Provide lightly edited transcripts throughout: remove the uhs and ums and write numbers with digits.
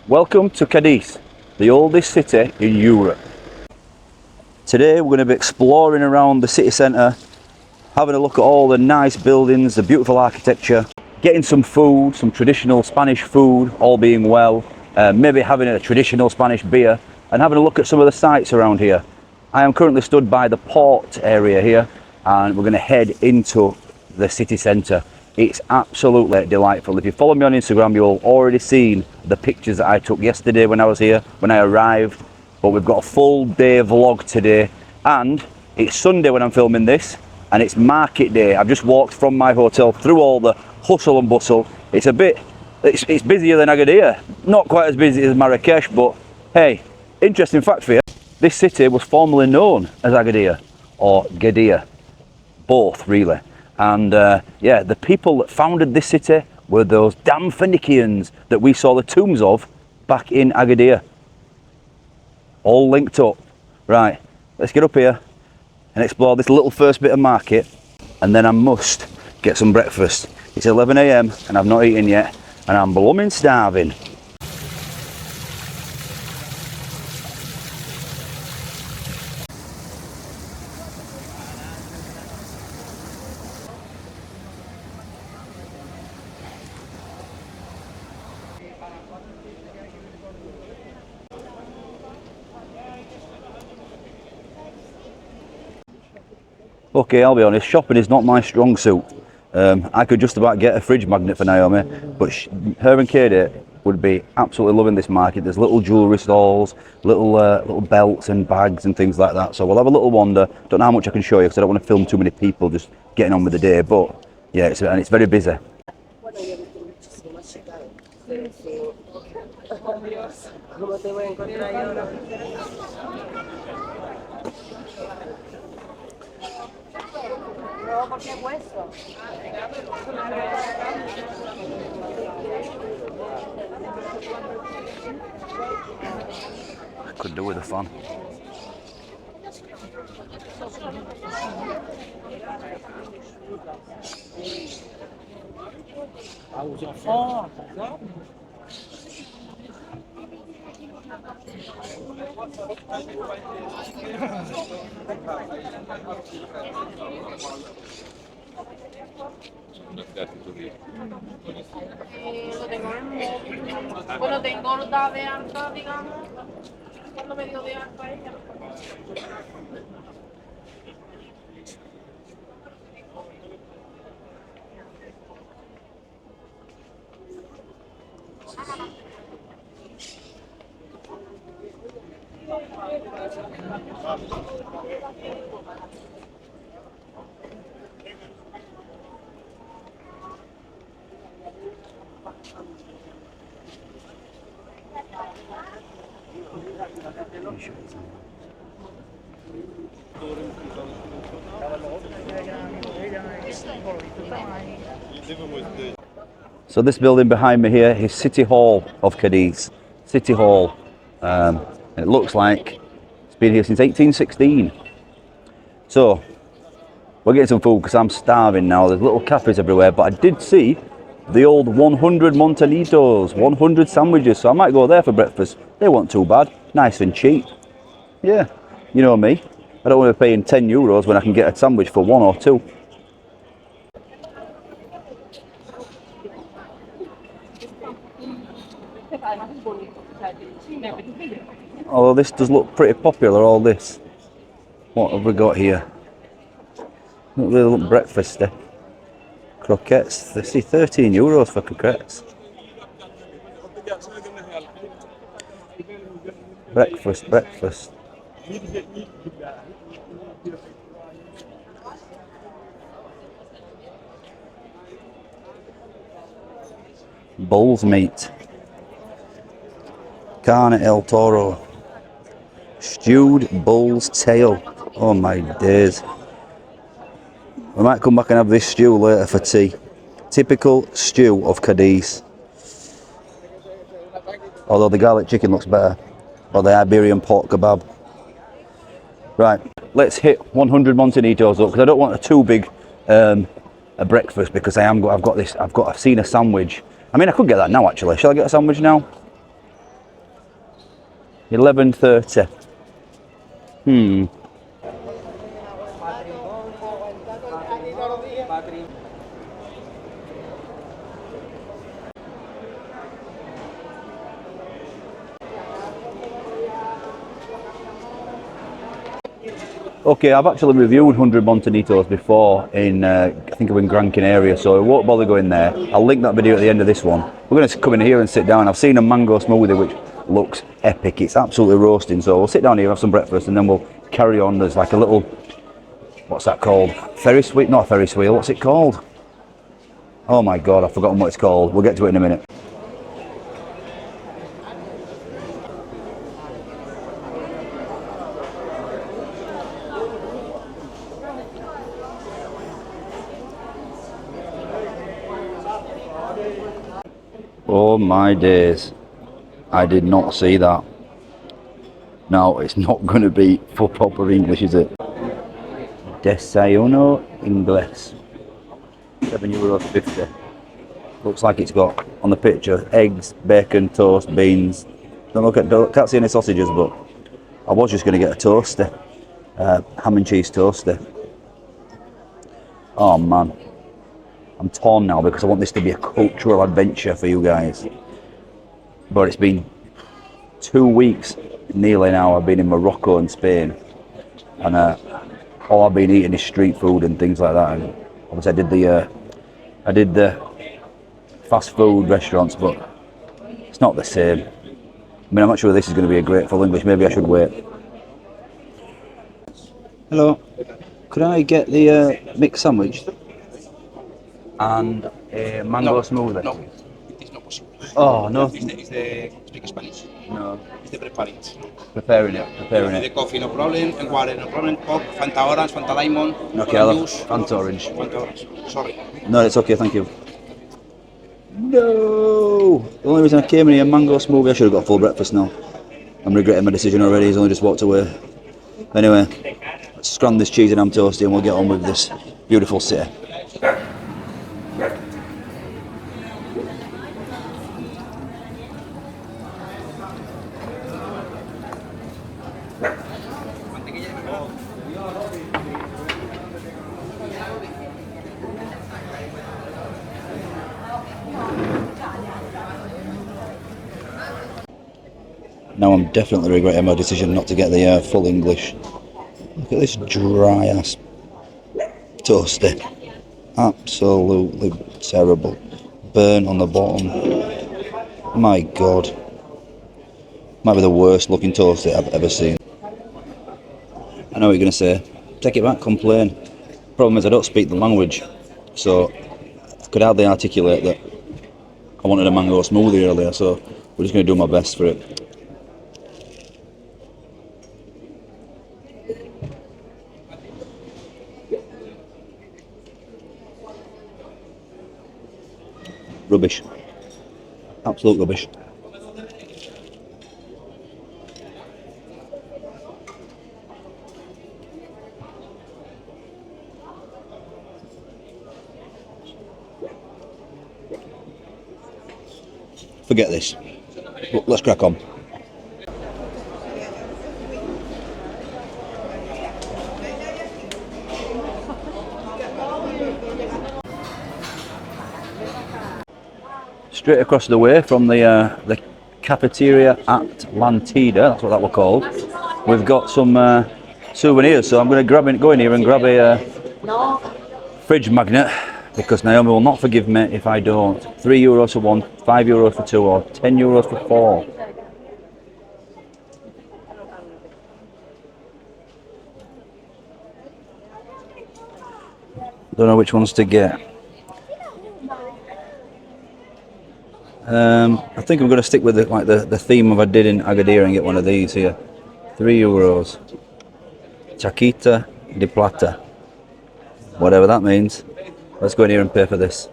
Welcome to Cadiz, the oldest city in Europe. Today we're going to be exploring around the city centre, having a look at all the nice buildings, the beautiful architecture, getting some food, some traditional Spanish food, all being well, maybe having a traditional Spanish beer and having a look at some of the sights around here. I am currently stood by the port area here and we're going to head into the city centre. It's absolutely delightful. If you follow me on Instagram, you'll already seen the pictures that I took yesterday when I was here, when I arrived. But we've got a full day vlog today, and it's Sunday when I'm filming this, and it's market day. I've just walked from my hotel through all the hustle and bustle. It's busier than Agadir. Not quite as busy as Marrakesh, but hey, interesting fact for you. This city was formerly known as Agadir, or Gadir, both really. And yeah, the people that founded this city were those damn Phoenicians that we saw the tombs of back in Agadir. All linked up. Right, let's get up here and explore this little first bit of market, and then I must get some breakfast. It's 11 AM and I've not eaten yet, and I'm blooming starving. Okay, I'll be honest, shopping is not my strong suit. I could just about get a fridge magnet for Naomi, but her and Katie would be absolutely loving this market. There's little jewellery stalls, little belts and bags and things like that. So we'll have a little wander. Don't know how much I can show you because I don't want to film too many people just getting on with the day. But yeah, it's very busy. I could do with a fan. Lo tengo en el móvil. Bueno, tengo la de alta, digamos. Cuando me dio de alta ella. So this building behind me here is City Hall of Cadiz. City Hall. And it looks like it's been here since 1816. So we're getting some food because I'm starving now. There's little cafes everywhere, but I did see the old 100 Montanitos, 100 sandwiches, so I might go there for breakfast. They weren't too bad, nice and cheap. Yeah, you know me, I don't want to be paying €10 when I can get a sandwich for 1 or 2. Although this does look pretty popular, all this. What have we got here? Not really look breakfasty. Croquettes, they see €13 for croquettes. Breakfast. Bull's meat. Carne el toro. Stewed bull's tail. Oh my days. We might come back and have this stew later for tea. Typical stew of Cadiz. Although the garlic chicken looks better. Or the Iberian pork kebab. Right, let's hit 100 Montanitos up because I don't want a too big a breakfast because I've seen a sandwich. I mean, I could get that now actually. Shall I get a sandwich now? 11:30. Okay, I've actually reviewed 100 Montanitos before in, I think in Gran Canaria, so I won't bother going there. I'll link that video at the end of this one. We're going to come in here and sit down. I've seen a mango smoothie which looks epic. It's absolutely roasting, so we'll sit down here, have some breakfast, and then we'll carry on. There's like a little, what's that called? Ferris wheel? Not a Ferris wheel, what's it called? Oh my god, I've forgotten what it's called. We'll get to it in a minute. Oh my days, I did not see that. No, it's not going to be for proper English, is it? Desayuno Inglés, €7.50. Looks like it's got, on the picture, eggs, bacon, toast, beans. Can't see any sausages, but I was just going to get a toaster, ham and cheese toaster. Oh man, I'm torn now because I want this to be a cultural adventure for you guys. But it's been 2 weeks nearly now. I've been in Morocco and Spain, and all I've been eating is street food and things like that. And obviously I did the fast food restaurants, but it's not the same. I mean, I'm not sure this is going to be a great full English. Maybe I should wait. Hello, could I get the mixed sandwich and a mango smoothie? No, it is not possible. Oh no. Is the speak Spanish? No. Is the preparing. Preparing it. The coffee, no problem. And water, no problem. Coke, Fanta orange, Fanta lemon. Okay, I'll have juice. Fanta orange. Fanta orange. Sorry. No, it's okay, thank you. No! The only reason I came in here, mango smoothie, I should have got full breakfast now. I'm regretting my decision already, he's only just walked away. Anyway, let's scram this cheese and ham toasty and we'll get on with this beautiful city. Now I'm definitely regretting my decision not to get the full English. Look at this dry ass toasty. Absolutely terrible. Burn on the bottom. My god. Might be the worst looking toasty I've ever seen. I know what you're going to say. Take it back, complain. Problem is I don't speak the language, so I could hardly articulate that I wanted a mango smoothie earlier, so we're just going to do my best for it. Rubbish. Absolute rubbish. Forget this. Let's crack on. Straight across the way from the cafeteria at Atlantida, that's what that was called. We've got some souvenirs, so I'm going to go in here and grab a fridge magnet, because Naomi will not forgive me if I don't. €3 for one, €5 for two, or €10 for four. Don't know which ones to get. I think I'm going to stick with the theme of I did in Agadir and get one of these here. €3. Chaquita de plata. Whatever that means. Let's go in here and pay for this.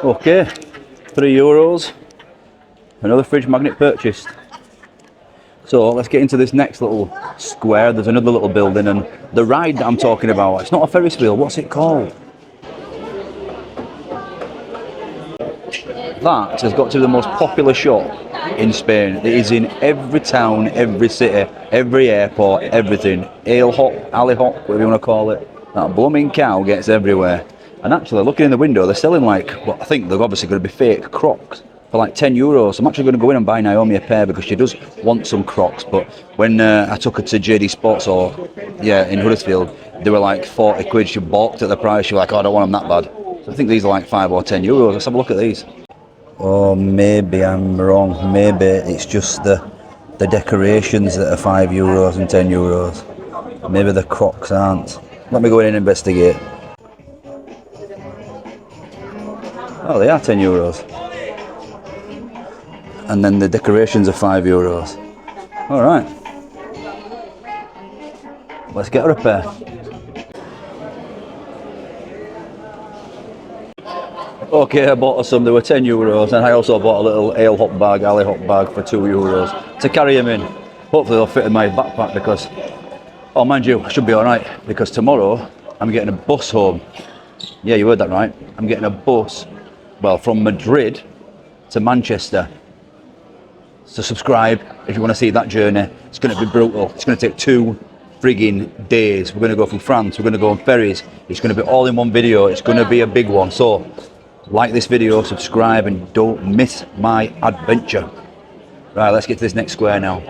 Okay, €3. Another fridge magnet purchased. So let's get into this next little square. There's another little building, and the ride that I'm talking about, it's not a Ferris wheel, what's it called? That has got to be the most popular shop in Spain. It is in every town, every city, every airport, everything. Ale hop, alley hop, whatever you want to call it. That blooming cow gets everywhere. And actually, looking in the window, they're selling like, well, I think they're obviously going to be fake Crocs for like €10. I'm actually going to go in and buy Naomi a pair because she does want some Crocs. But when I took her to JD Sports, or yeah, in Huddersfield, they were like 40 quid. She balked at the price. She was like, oh, I don't want them that bad. So I think these are like €5 or €10. Let's have a look at these. Oh, maybe I'm wrong. Maybe it's just the decorations that are €5 and €10. Maybe the Crocs aren't. Let me go in and investigate. Oh, they are €10. And then the decorations are €5. All right. Let's get her a pair. Okay, I bought her some. They were €10, and I also bought a little ale hop bag, alley hop bag for €2 to carry them in. Hopefully they'll fit in my backpack because, oh, mind you, I should be all right because tomorrow I'm getting a bus home. Yeah, you heard that right. I'm getting a bus, well, from Madrid to Manchester. So subscribe if you want to see that journey. It's going to be brutal. It's going to take 2 frigging days. We're going to go from France. We're going to go on ferries. It's going to be all in one video. It's going to be a big one. So like this video, subscribe, and don't miss my adventure. Right, let's get to this next square now.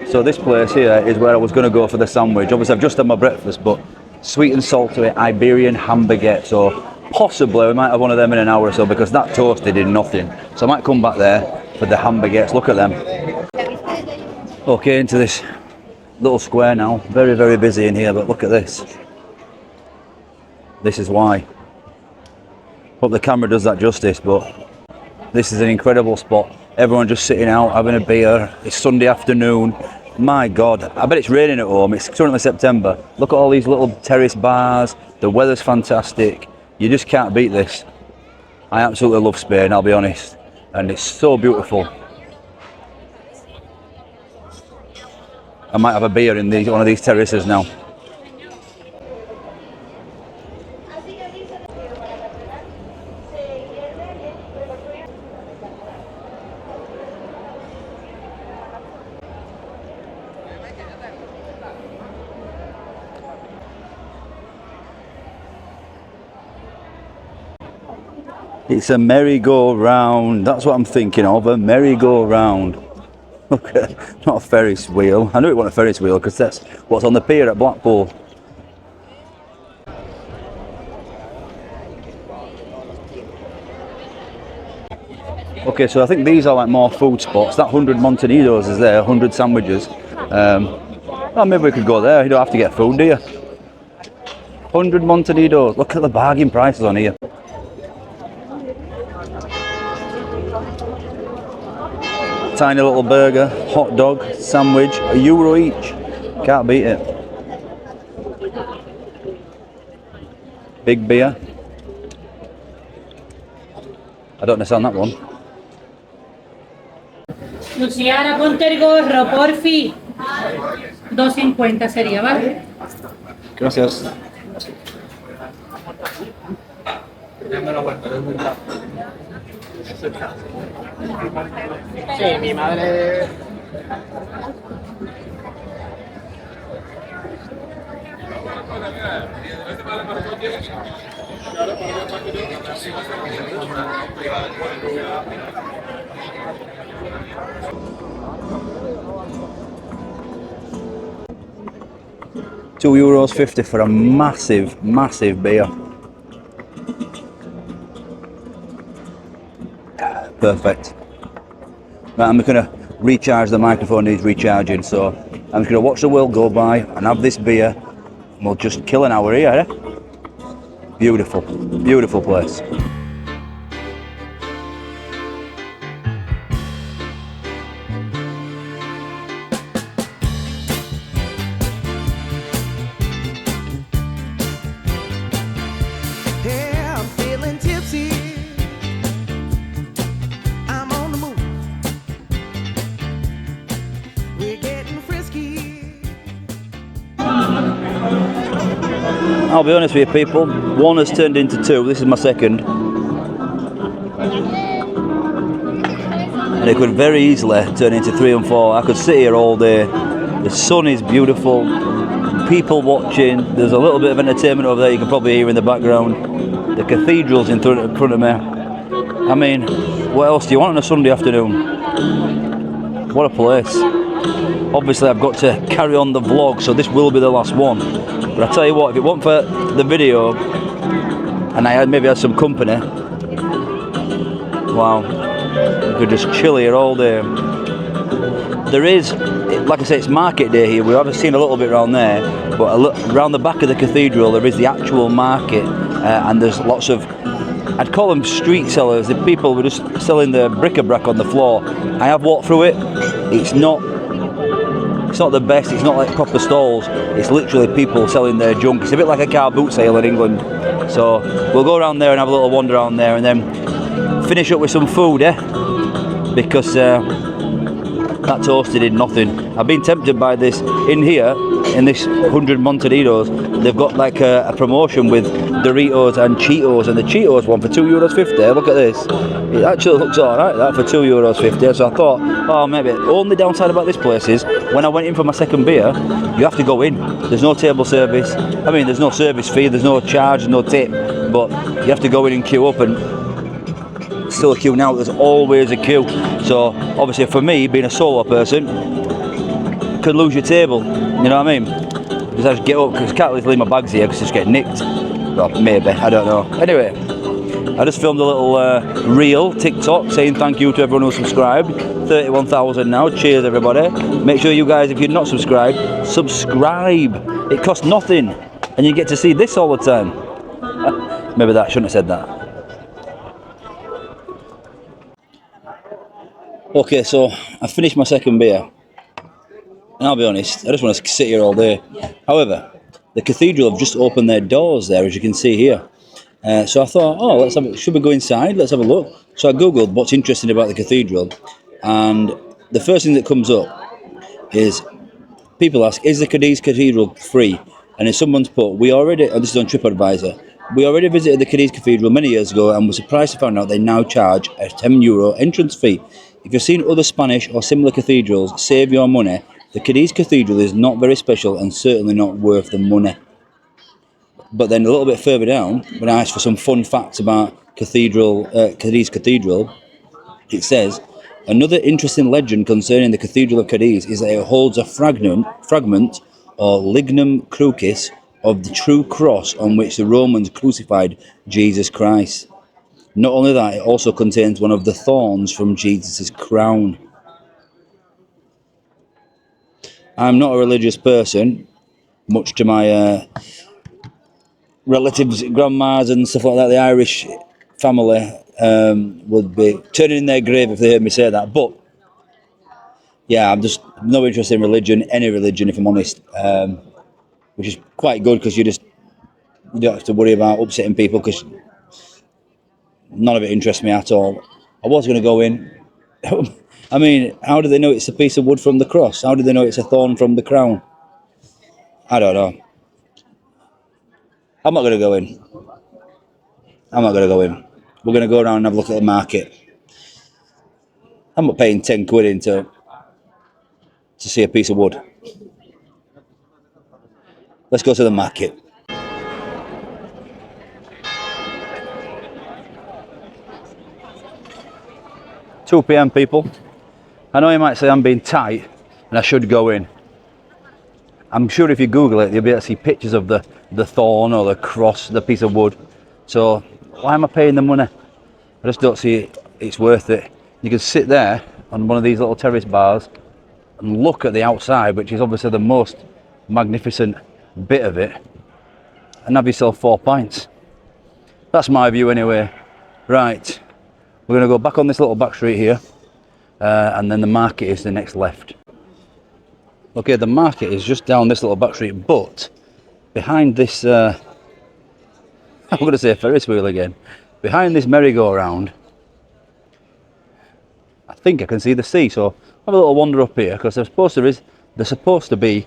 So this place here is where I was going to go for the sandwich. Obviously I've just had my breakfast, but sweet and salty Iberian hamburger. So possibly we might have one of them in an hour or so because that toasted in nothing. So I might come back there for the hamburgers. Look at them. Okay, into this little square now. Very, very busy in here, but look at this. This is why. Hope the camera does that justice, but this is an incredible spot. Everyone just sitting out, having a beer. It's Sunday afternoon. My God, I bet it's raining at home. It's currently September. Look at all these little terrace bars. The weather's fantastic. You just can't beat this. I absolutely love Spain, I'll be honest. And it's so beautiful. I might have a beer in one of these terraces now. It's a merry-go-round. That's what I'm thinking of, a merry-go-round. Okay, not a Ferris wheel. I knew it wasn't a Ferris wheel because that's what's on the pier at Blackpool. Okay, so I think these are like more food spots. That 100 Montanidos is there, 100 sandwiches. Well, maybe we could go there. You don't have to get food, do you? 100 Montanidos. Look at the bargain prices on here. Tiny little burger, hot dog, sandwich, €1 each. Can't beat it. Big beer. I don't understand that one. Luciana, ponte el gorro, porfi. 2.50 sería, ¿vale? Gracias. Sí, mi madre. €2.50 for a massive, massive beer. Perfect. Right, I'm going to recharge the microphone, needs recharging, so I'm just going to watch the world go by and have this beer, and we'll just kill an hour here, eh? Beautiful, beautiful place. Yeah, I'm feeling tipsy. I'm on the move. We're getting frisky. I'll be honest with you people, one has turned into two, this is my second. And it could very easily turn into 3 and 4. I could sit here all day. The sun is beautiful, people watching, there's a little bit of entertainment over there you can probably hear in the background. The cathedral's in front of me. I mean, what else do you want on a Sunday afternoon? What a place. Obviously I've got to carry on the vlog, so this will be the last one. But I tell you what, if it weren't for the video and I maybe had some company, wow, you could just chill here all day. There is, like I say, it's market day here. We have seen a little bit around there, but around the back of the cathedral there is the actual market, and there's lots of, I'd call them street sellers. The people were just selling the bric-a-brac on the floor. I have walked through it. It's not the best. It's not like proper stalls. It's literally people selling their junk. It's a bit like a car boot sale in England. So we'll go around there and have a little wander around there, and then finish up with some food, because that toasted in nothing. I've been tempted by this in here, in this 100 Monteneros. They've got like a promotion with Doritos and Cheetos, and the Cheetos one for €2.50. Look at this. It actually looks alright, that, for €2.50. So I thought, oh, maybe. Only downside about this place is, when I went in for my second beer, you have to go in. There's no table service. I mean, there's no service fee, there's no charge, no tip, but you have to go in and queue up, and still a queue now. There's always a queue. So obviously for me, being a solo person, could lose your table, you know what I mean? Because I just get up, because I can't leave my bags here because it's get nicked. Well, maybe, I don't know. Anyway, I just filmed a little reel TikTok saying thank you to everyone who subscribed. 31,000 now. Cheers everybody. Make sure you guys, if you're not subscribed, subscribe. It costs nothing and you get to see this all the time. Maybe that, shouldn't have said that. Okay, so I finished my second beer, and I'll be honest, I just want to sit here all day. However, the cathedral have just opened their doors there, as you can see here. So I thought, oh, should we go inside? Let's have a look. So I googled what's interesting about the cathedral, and the first thing that comes up is people ask, is the Cadiz Cathedral free? And if someone's put, this is on TripAdvisor, we already visited the Cadiz Cathedral many years ago and were surprised to find out they now charge a €10 entrance fee. If you've seen other Spanish or similar cathedrals, save your money. The Cadiz Cathedral is not very special and certainly not worth the money. But then a little bit further down, when I asked for some fun facts about Cadiz Cathedral, it says, another interesting legend concerning the Cathedral of Cadiz is that it holds a fragment or lignum crucis of the true cross on which the Romans crucified Jesus Christ. Not only that, it also contains one of the thorns from Jesus' crown. I'm not a religious person, much to my relatives, grandmas and stuff like that. The Irish family would be turning in their grave if they heard me say that. But yeah, I'm just no interest in religion, any religion, if I'm honest, which is quite good because you don't have to worry about upsetting people, because none of it interests me at all. I was going to go in. I mean, how do they know it's a piece of wood from the cross? How do they know it's a thorn from the crown? I don't know. I'm not going to go in. We're going to go around and have a look at the market. I'm not paying 10 quid into to see a piece of wood. Let's go to the market. 2 PM people. I know you might say I'm being tight and I should go in. I'm sure if you Google it, you'll be able to see pictures of the thorn or the cross, the piece of wood. So why am I paying the money? I just don't see it's worth it. You can sit there on one of these little terrace bars and look at the outside, which is obviously the most magnificent bit of it, and have yourself 4 pints. That's my view anyway. Right, we're going to go back on this little back street here, and then the market is the next left. Okay, the market is just down this little back street, but behind this, I'm going to say Ferris wheel again, behind this merry-go-round, I think I can see the sea. So have a little wander up here, because there's supposed to be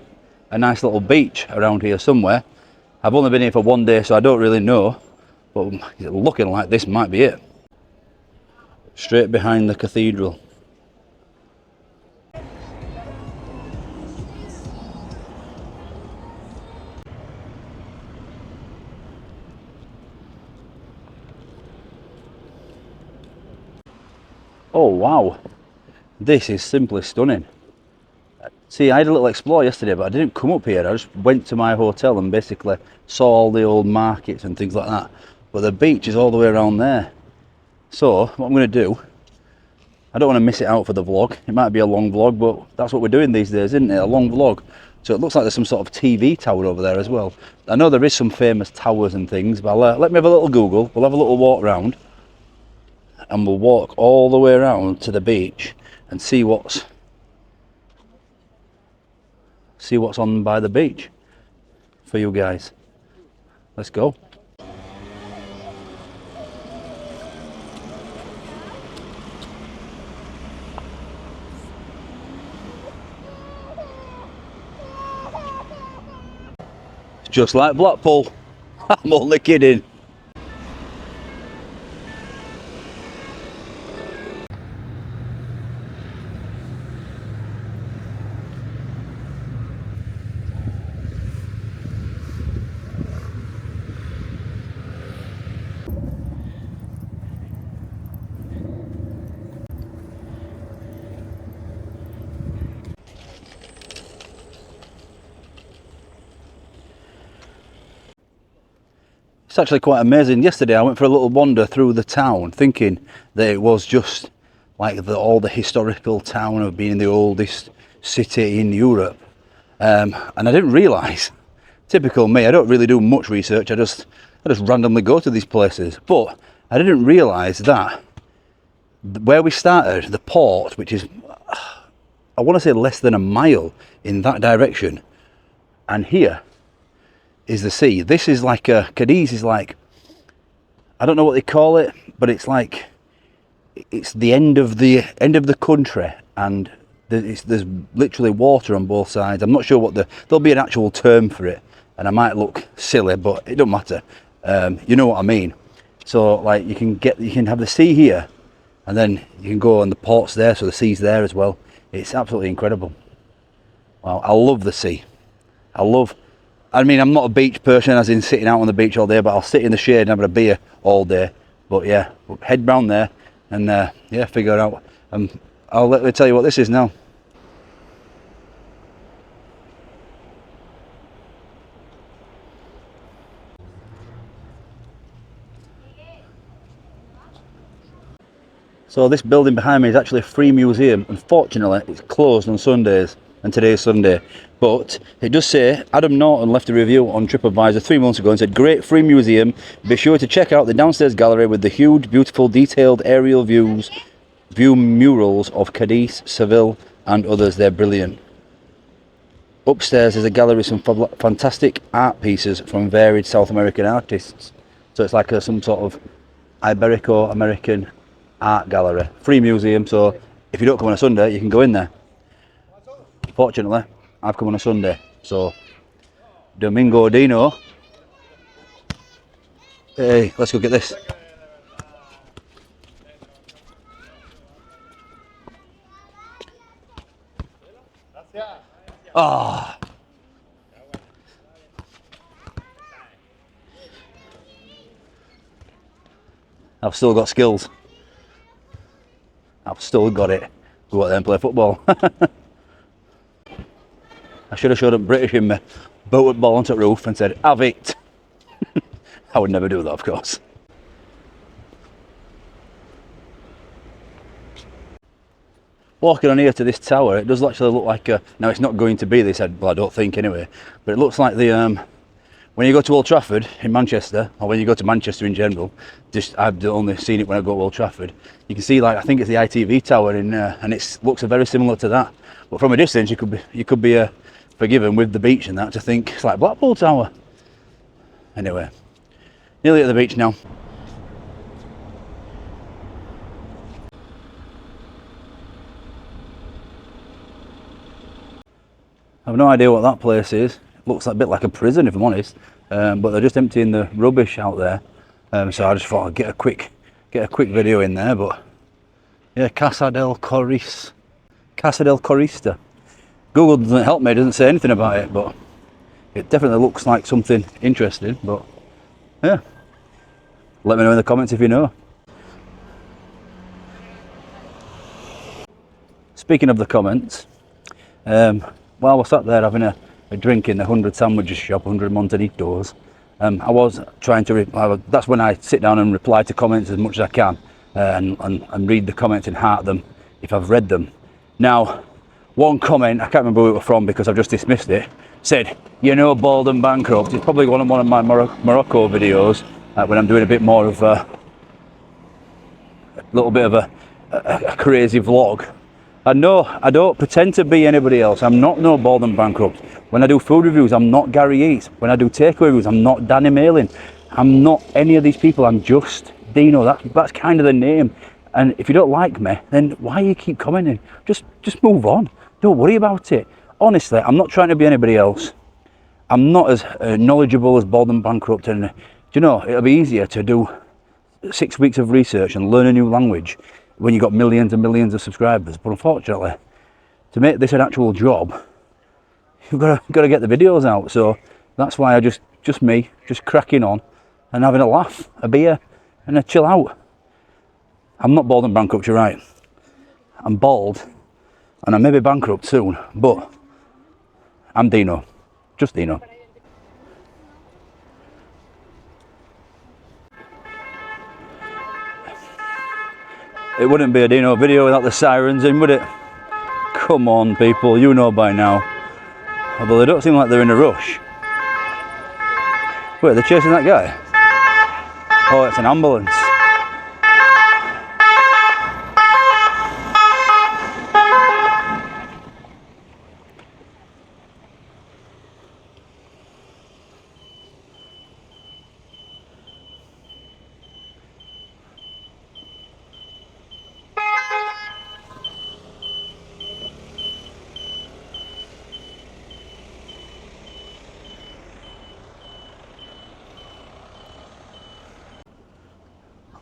a nice little beach around here somewhere. I've only been here for one day, so I don't really know, but looking like this might be it. Straight behind the cathedral. Oh wow, this is simply stunning. See, I had a little explore yesterday, but I didn't come up here. I just went to my hotel and basically saw all the old markets and things like that. But the beach is all the way around there. So what I'm going to do, I don't want to miss it out for the vlog. It might be a long vlog, but that's what we're doing these days, isn't it? A long vlog. So it looks like there's some sort of TV tower over there as well. I know there is some famous towers and things, but let me have a little Google. We'll have a little walk around. And we'll walk all the way around to the beach and see what's on by the beach for you guys. Let's go. It's just like Blackpool. I'm only kidding. It's actually quite amazing. Yesterday I went for a little wander through the town thinking that it was just like all the historical town of being the oldest city in Europe. And I didn't realise, typical me, I don't really do much research, I just randomly go to these places. But I didn't realise that where we started, the port, which is, I want to say less than a mile in that direction, and here is the sea. This is like Cadiz is like, I don't know what they call it, but it's like it's the end of the country, and there's literally water on both sides. I'm not sure what there'll be an actual term for it, and I might look silly, but it don't matter. You know what I mean. So like you can have the sea here, and then you can go on the ports there, so the sea's there as well. It's absolutely incredible. Wow, I love the sea. I mean, I'm not a beach person, as in sitting out on the beach all day, but I'll sit in the shade and have a beer all day. But yeah, we'll head round there and yeah, figure it out. I'll let me tell you what this is now. So this building behind me is actually a free museum. Unfortunately, it's closed on Sundays, and today's Sunday. But it does say, Adam Norton left a review on TripAdvisor 3 months ago and said, great free museum, be sure to check out the downstairs gallery with the huge, beautiful, detailed aerial view murals of Cadiz, Seville and others. They're brilliant. Upstairs is a gallery with some fantastic art pieces from varied South American artists. So it's like some sort of Iberico-American art gallery. Free museum, so if you don't come on a Sunday, you can go in there. Fortunately, I've come on a Sunday, so Domingo Dino. Hey, let's go get this. Ah. I've still got skills. I've still got it. Go out there and play football. I should have showed up British in me, bolted ball onto the roof and said, have it. I would never do that, of course. Walking on here to this tower, it does actually look like a, now it's not going to be, they said, well I don't think anyway, but it looks like the, when you go to Old Trafford in Manchester, or when you go to Manchester in general, just I've only seen it when I go to Old Trafford, you can see like, I think it's the ITV tower in, and it looks very similar to that. But from a distance, you could be forgiven with the beach and that to think it's like Blackpool Tower. Anyway, nearly at the beach now. I have no idea what that place is. It looks a bit like a prison, if I'm honest. but they're just emptying the rubbish out there. So I just thought I'd get a quick video in there. But yeah, Casa del Corista. Google doesn't help me, it doesn't say anything about it, but it definitely looks like something interesting. But yeah, let me know in the comments if you know. Speaking of the comments, while we're sat there having a drink in the 100 sandwiches shop, 100 Montanitos, I was trying to, that's when I sit down and reply to comments as much as I can, and read the comments and heart them if I've read them. Now, one comment, I can't remember who it was from because I've just dismissed it, said, you know, bald and bankrupt. It's probably one of my Morocco videos, when I'm doing a bit more of a little bit of a crazy vlog. And no, I don't pretend to be anybody else. I'm not no bald and bankrupt. When I do food reviews, I'm not Gary Eats. When I do takeaway reviews, I'm not Danny Malin. I'm not any of these people. I'm just Dino. That's kind of the name. And if you don't like me, then why you keep commenting? Just move on. Don't worry about it. Honestly, I'm not trying to be anybody else. I'm not as knowledgeable as bald and bankrupt. And do you know, it'll be easier to do 6 weeks of research and learn a new language when you've got millions and millions of subscribers. But unfortunately, to make this an actual job, you've got to get the videos out. So that's why I just cracking on and having a laugh, a beer, and a chill out. I'm not bald and bankrupt, you're right. I'm bald, and I may be bankrupt soon, but I'm Dino, just Dino. It wouldn't be a Dino video without the sirens in, would it? Come on, people, you know by now. Although they don't seem like they're in a rush. Wait, they're chasing that guy? Oh, it's an ambulance.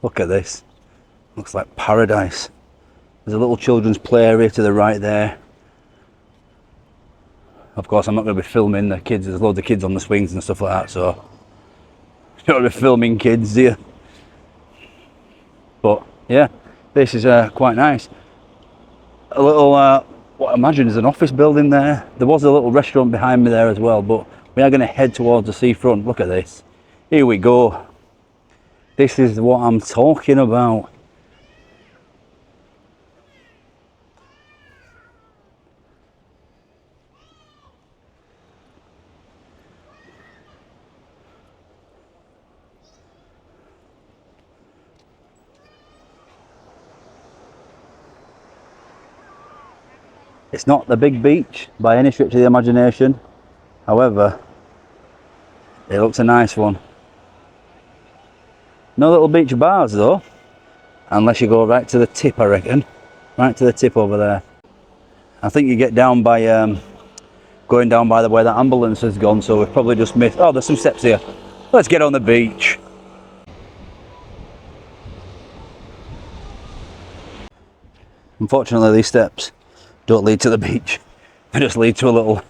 Look at this. Looks like paradise. There's a little children's play area to the right there. Of course, I'm not going to be filming the kids. There's loads of kids on the swings and stuff like that, so you don't want to be filming kids, do you? But yeah, this is quite nice. A little, what I imagine is an office building there. There was a little restaurant behind me there as well, but we are going to head towards the seafront. Look at this. Here we go. This is what I'm talking about. It's not the big beach by any stretch of the imagination. However, it looks a nice one. No little beach bars though, unless you go right to the tip, I reckon. Right to the tip over there. I think you get down by, going down by the way that ambulance has gone, so we've probably just missed, oh, there's some steps here. Let's get on the beach. Unfortunately, these steps don't lead to the beach. They just lead to a little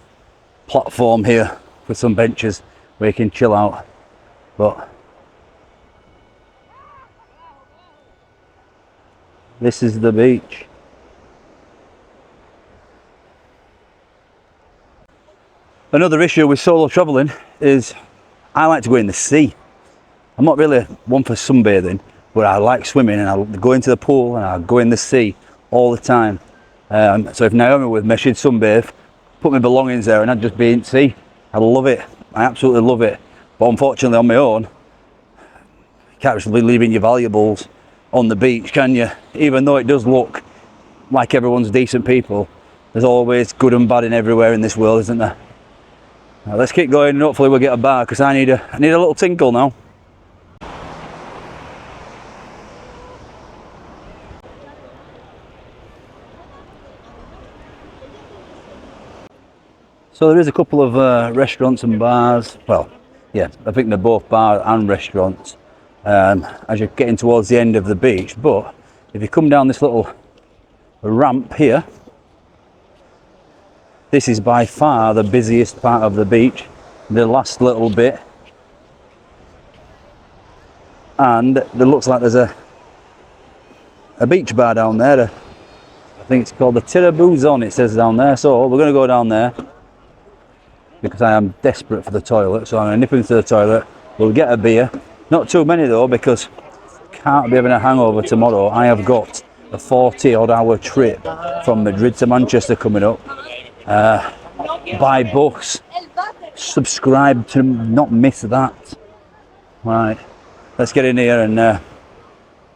platform here with some benches where you can chill out. But this is the beach. Another issue with solo travelling is I like to go in the sea. I'm not really one for sunbathing, but I like swimming, and I go into the pool and I go in the sea all the time. So if Naomi were with me, she'd sunbathe, put my belongings there, and I'd just be in the sea. I love it. I absolutely love it. But unfortunately on my own, you can't just be leaving your valuables on the beach, can you? Even though it does look like everyone's decent people, there's always good and bad in everywhere in this world, isn't there? Now let's keep going and hopefully we'll get a bar, because I need a little tinkle now. So there is a couple of restaurants and bars, well, yeah, I think they're both bar and restaurants as you're getting towards the end of the beach. But if you come down this little ramp here, this is by far the busiest part of the beach, the last little bit. And there looks like there's a beach bar down there. I think it's called the Terrace, it says down there. So we're going to go down there because I am desperate for the toilet. So I'm going to nip into the toilet. We'll get a beer. Not too many though, because can't be having a hangover tomorrow. I have got a 40-odd hour trip from Madrid to Manchester coming up. Buy books. Subscribe to not miss that. Right. Let's get in here and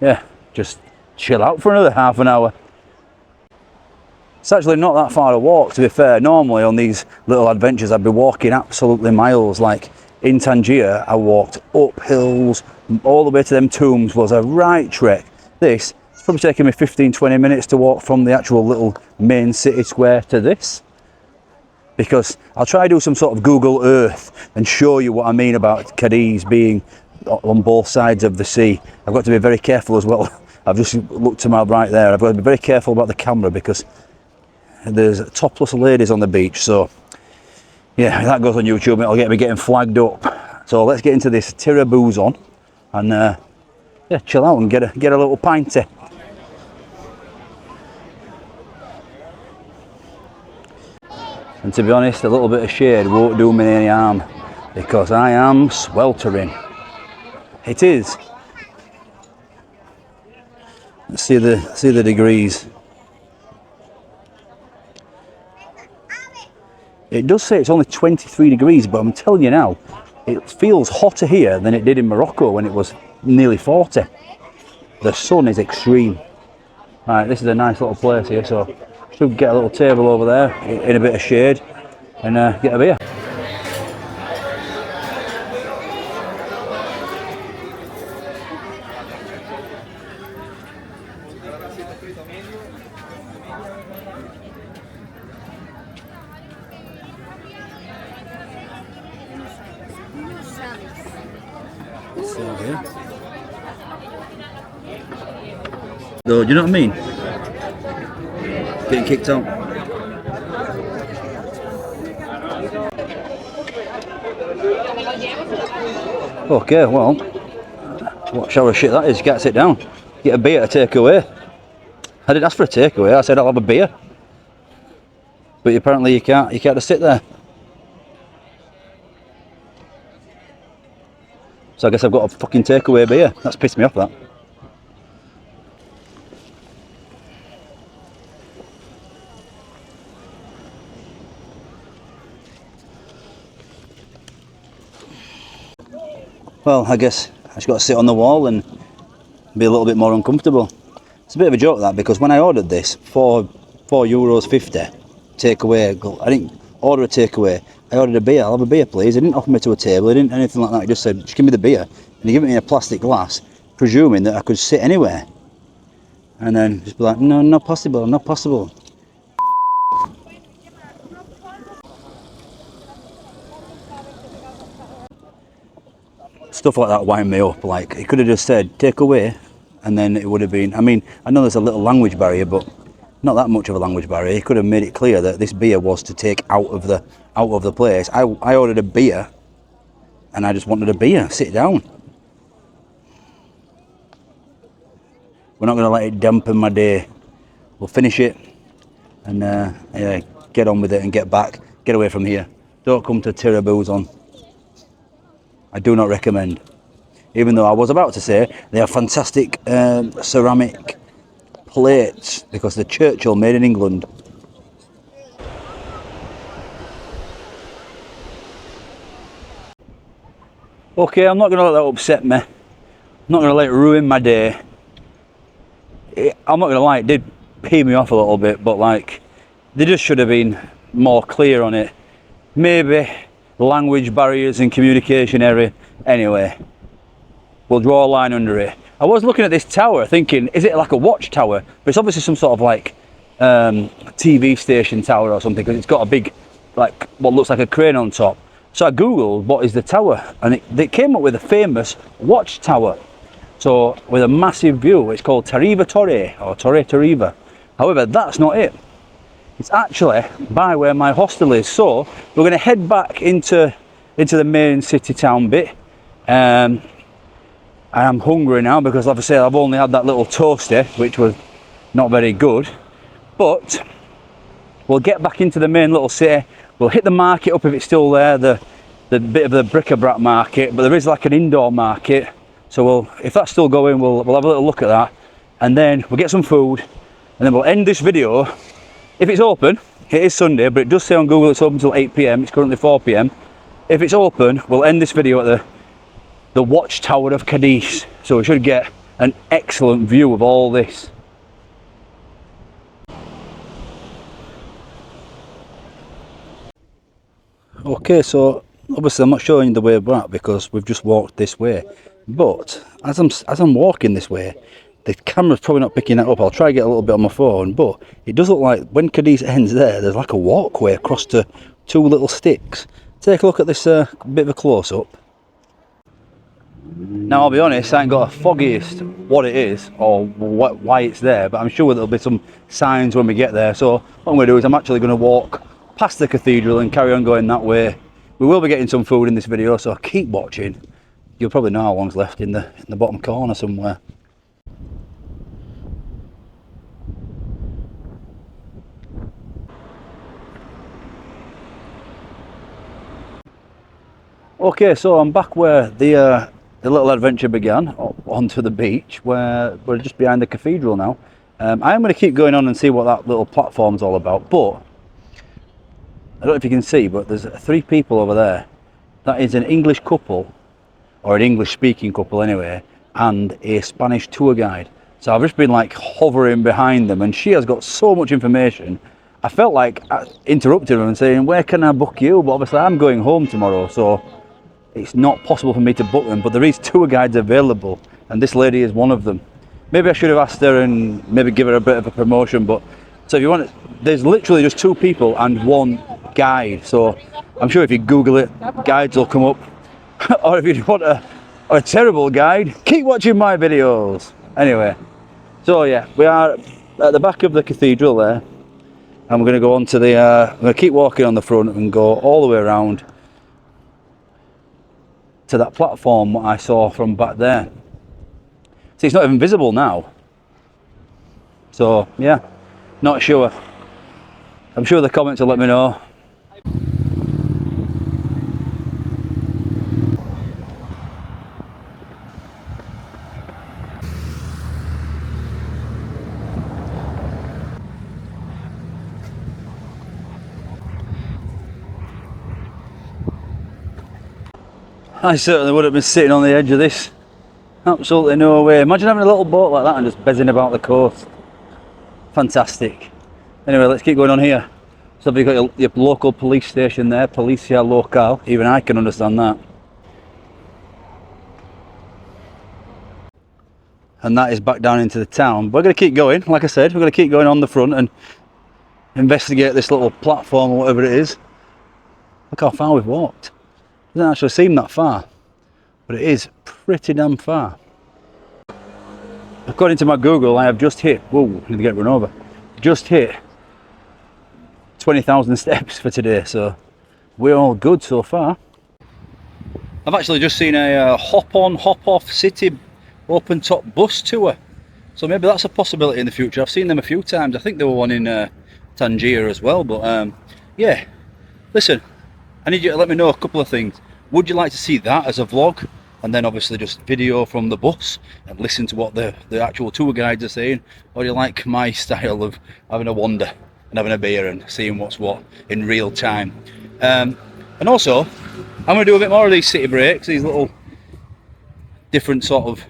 yeah, just chill out for another half an hour. It's actually not that far a walk, to be fair. Normally on these little adventures I'd be walking absolutely miles. Like in Tangier I walked up hills all the way to them tombs, was a right trek. This, it's probably taking me 15-20 minutes to walk from the actual little main city square to this, because I'll try to do some sort of Google Earth and show you what I mean about Cadiz being on both sides of the sea. I've got to be very careful as well. I've just looked to my right there. I've got to be very careful about the camera because there's topless ladies on the beach. So yeah, if that goes on YouTube, it'll get me getting flagged up. So let's get into this Terrace and yeah, chill out and get a little pinty. And to be honest, a little bit of shade won't do me any harm because I am sweltering. It is. Let's see the degrees. It does say it's only 23 degrees, but I'm telling you now, it feels hotter here than it did in Morocco when it was nearly 40. The sun is extreme. Right, this is a nice little place here, so should get a little table over there in a bit of shade and get a beer. So, do you know what I mean? Getting kicked out. Okay, well, what shower shit that is. You can't sit down. Get a beer to take away. I didn't ask for a takeaway. I said I'll have a beer. But apparently you can't just sit there. So I guess I've got a fucking takeaway beer. That's pissed me off, that. Well, I guess I just got to sit on the wall and be a little bit more uncomfortable. It's a bit of a joke that, because when I ordered this for €4.50 takeaway, I didn't order a takeaway. I ordered a beer. I'll have a beer, please. He didn't offer me to a table. He didn't anything like that. He just said, just give me the beer. And he gave it me in a plastic glass, presuming that I could sit anywhere. And then just be like, no, not possible, not possible. Stuff like that wind me up. Like, he could have just said take away, and then it would have been, I mean, I know there's a little language barrier, but not that much of a language barrier. He could have made it clear that this beer was to take out of the place. I ordered a beer and I just wanted a beer. Sit down. We're not going to let it dampen my day. We'll finish it and yeah, get on with it and get back. Get away from here. Don't come to Terrace. I do not recommend. Even though I was about to say they are fantastic ceramic plates because they're Churchill made in England. Okay, I'm not going to let that upset me. I'm not going to let it ruin my day. I'm not going to lie, it did pee me off a little bit, but like, they just should have been more clear on it. Maybe language barriers and communication area. Anyway, we'll draw a line under it. I was looking at this tower thinking, is it like a watchtower? But it's obviously some sort of like TV station tower or something, because it's got a big, like what looks like a crane on top. So I googled what is the tower, and it came up with a famous watchtower. So with a massive view, it's called Tariva Torre or Torre Tariva. However, that's not it. It's actually by where my hostel is. So we're going to head back into the main city town bit. And I'm hungry now because, like I said, I've only had that little toasty, which was not very good. But we'll get back into the main little city. We'll hit the market up if it's still there, the bit of the bric-a-brac market. But there is like an indoor market. So if that's still going, we'll have a little look at that. And then we'll get some food. And then we'll end this video. If it's open, it is Sunday, but it does say on Google it's open until 8 PM. It's currently 4 PM. If it's open, we'll end this video at the watchtower of Cadiz. So we should get an excellent view of all this. Okay, so obviously I'm not showing you the way back because we've just walked this way. But as I'm walking this way, the camera's probably not picking that up. I'll try to get a little bit on my phone, but it does look like when Cadiz ends there's like a walkway across to two little sticks. Take a look at this bit of a close-up. Now I'll be honest, I ain't got a foggiest what it is or why it's there, but I'm sure there'll be some signs when we get there. So what I'm going to do is I'm actually going to walk past the cathedral and carry on going that way. We will be getting some food in this video, so keep watching. You'll probably know how long's left in the bottom corner somewhere. Okay, so I'm back where the little adventure began, onto the beach, where we're just behind the cathedral now. I am going to keep going on and see what that little platform's all about, but I don't know if you can see, but there's 3 people over there. That is an English couple, or an English speaking couple anyway, and a Spanish tour guide. So I've just been like hovering behind them, and she has got so much information. I felt like I interrupted them and saying, where can I book you? But obviously I'm going home tomorrow, so it's not possible for me to book them, but there is tour guides available, and this lady is one of them. Maybe I should have asked her and maybe give her a bit of a promotion, but so if you want it, there's literally just 2 people and 1 guide. So I'm sure if you Google it, guides will come up. Or if you want a terrible guide, keep watching my videos. Anyway, so yeah, we are at the back of the cathedral there, and we're going to go on to the, I'm going to keep walking on the front and go all the way around to that platform I saw from back there. See, it's not even visible now. So yeah, not sure. I'm sure the comments will let me know. I certainly would have been sitting on the edge of this. Absolutely no way. Imagine having a little boat like that and just bezzing about the coast. Fantastic. Anyway, let's keep going on here. So you've got your local police station there, Policia Local. Even I can understand that. And that is back down into the town. We're going to keep going, like I said, we're going to keep going on the front and investigate this little platform or whatever it is. Look how far we've walked. Doesn't actually seem that far, but it is pretty damn far. According to my Google, I have just hit, whoa, need to get run over, just hit 20,000 steps for today, so we're all good so far. I've actually just seen a hop-on, hop-off city open top bus tour, so maybe that's a possibility in the future. I've seen them a few times. I think there were one in Tangier as well, but yeah, listen, I need you to let me know a couple of things. Would you like to see that as a vlog, and then obviously just video from the bus and listen to what the actual tour guides are saying, or do you like my style of having a wander and having a beer and seeing what's what in real time? And also, I'm going to do a bit more of these city breaks, these little different sort of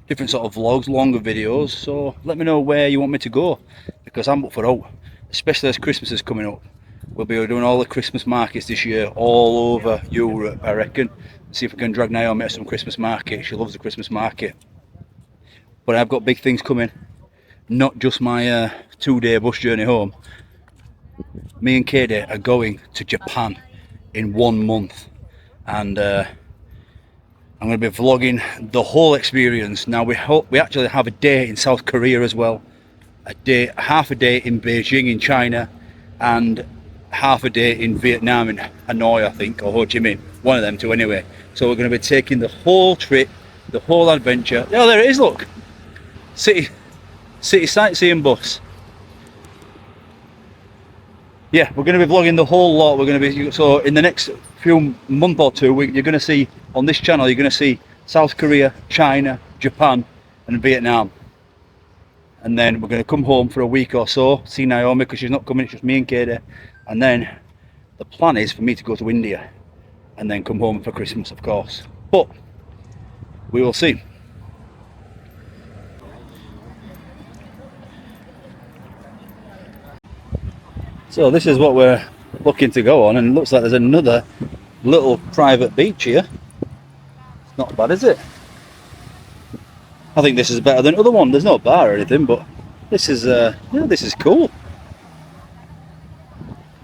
vlogs, longer videos. So let me know where you want me to go, because I'm up for out, especially as Christmas is coming up. We'll be doing all the Christmas markets this year all over Europe, I reckon. See if we can drag Naomi at some Christmas market. She loves the Christmas market. But I've got big things coming. Not just my 2-day bus journey home. Me and Katie are going to Japan in 1 month. and I'm going to be vlogging the whole experience. Now we actually have a day in South Korea as well, half a day in Beijing in China, and half a day in Vietnam in Hanoi, I think, or Ho Chi Minh, one of them two anyway. So we're going to be taking the whole trip, the whole adventure. Oh, there it is, look, city sightseeing bus. Yeah, we're going to be vlogging the whole lot. We're going to be, so in the next few month or two, you're going to see on this channel, you're going to see South Korea, China, Japan and Vietnam. And then we're going to come home for a week or so, see Naomi, because she's not coming, it's just me and Katie. And then the plan is for me to go to India and then come home for Christmas, of course. But we will see. So this is what we're looking to go on, and it looks like there's another little private beach here. It's not bad, is it? I think this is better than the other one. There's no bar or anything, but this is yeah, this is cool.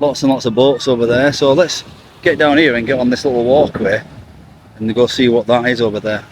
Lots and lots of boats over there. So let's get down here and get on this little walkway and go see what that is over there.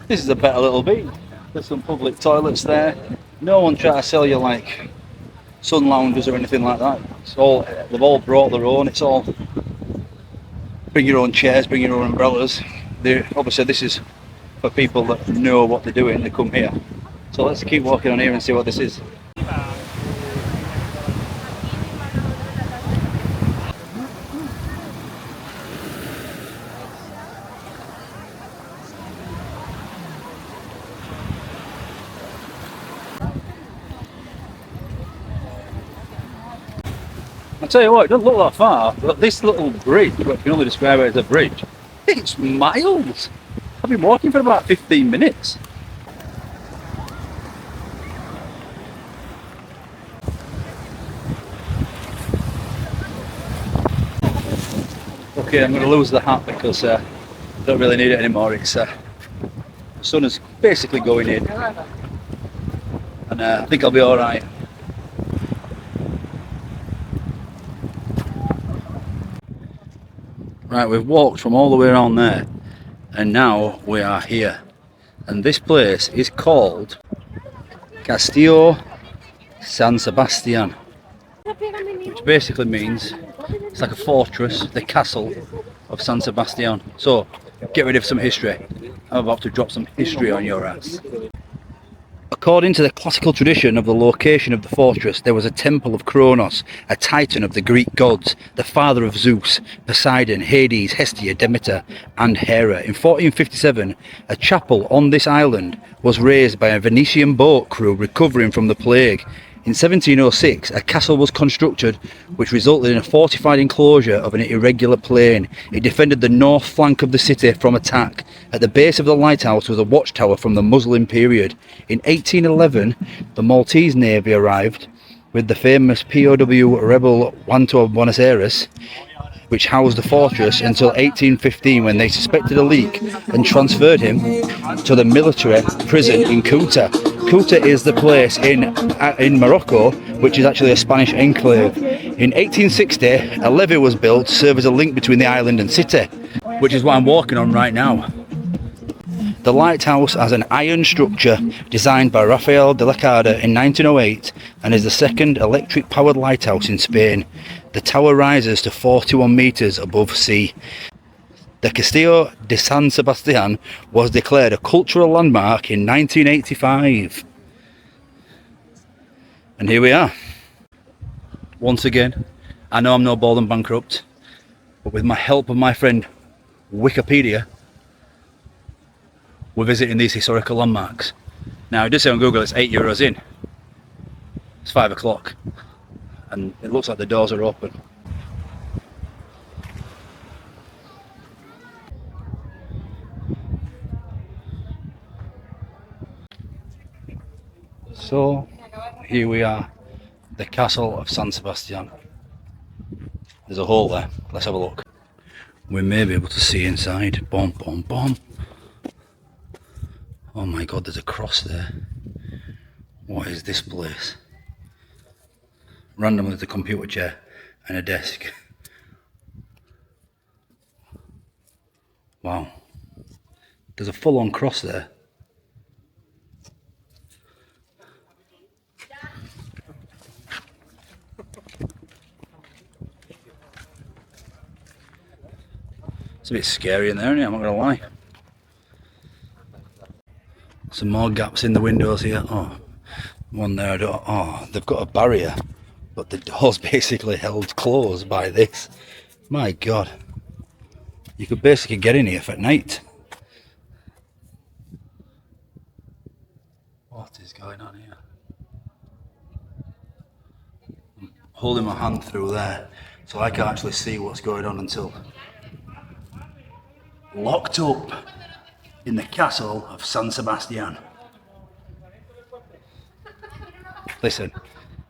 This is a better little beach. There's some public toilets there. No one trying to sell you like sun lounges or anything like that. It's all, they've all brought their own. It's all bring your own chairs, bring your own umbrellas. Obviously this is for people that know what they're doing. They come here. So let's keep walking on here and see what this is. I tell you what, it doesn't look that far, but this little bridge, what you can only describe it as a bridge, it's miles. I've been walking for about 15 minutes. Okay, I'm going to lose the hat because I don't really need it anymore. It's the sun is basically going in, and I think I'll be all right. Right, we've walked from all the way around there and now we are here, and this place is called Castillo de San Sebastian, which basically means it's like a fortress, the castle of San Sebastian. So get rid of some history. I'm about to drop some history on your ass. According to the classical tradition of the location of the fortress, there was a temple of Kronos, a titan of the Greek gods, the father of Zeus, Poseidon, Hades, Hestia, Demeter and Hera. In 1457, a chapel on this island was raised by a Venetian boat crew recovering from the plague. In 1706, a castle was constructed which resulted in a fortified enclosure of an irregular plain. It defended the north flank of the city from attack. At the base of the lighthouse was a watchtower from the Muslim period. In 1811, the Maltese Navy arrived with the famous POW rebel Juan de Buenos Aires, which housed the fortress until 1815 when they suspected a leak and transferred him to the military prison in Ceuta. Ceuta is the place in Morocco which is actually a Spanish enclave. In 1860, a levee was built to serve as a link between the island and city, which is what I'm walking on right now. The lighthouse has an iron structure designed by Rafael de la Carda in 1908 and is the second electric powered lighthouse in Spain. The tower rises to 41 metres above sea. The Castillo de San Sebastian was declared a cultural landmark in 1985. And here we are. Once again, I know I'm no bald and bankrupt, but with my help of my friend Wikipedia, we're visiting these historical landmarks. Now, it does say on Google it's €8 in. It's 5 o'clock and it looks like the doors are open. So here we are, the Castle of San Sebastian. There's a hole there, let's have a look. We may be able to see inside. Boom, boom, boom. Oh my god, there's a cross there. What is this place? Randomly there's a computer chair and a desk. Wow. There's a full-on cross there. It's a bit scary in there, isn't it? I'm not gonna lie. Some more gaps in the windows here. Oh, one there. Oh, they've got a barrier, but the door's basically held closed by this. My God, you could basically get in here for night. What is going on here? I'm holding my hand through there, so I can't actually see what's going on until locked up in the castle of San Sebastian. Listen,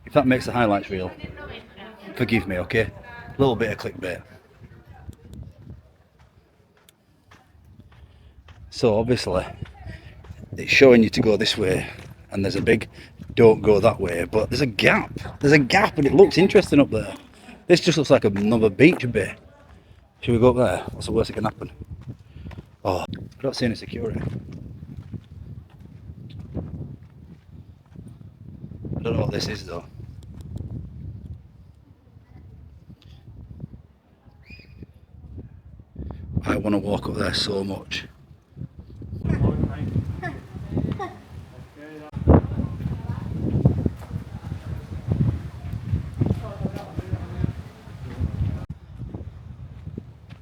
if that makes the highlights reel, forgive me, okay? A little bit of clickbait. So obviously, it's showing you to go this way, and there's a big don't go that way, but there's a gap. There's a gap, and it looks interesting up there. This just looks like another beach bay. Should we go up there? What's the worst that can happen? Oh, I don't see any security. I don't know what this is though. I want to walk up there so much.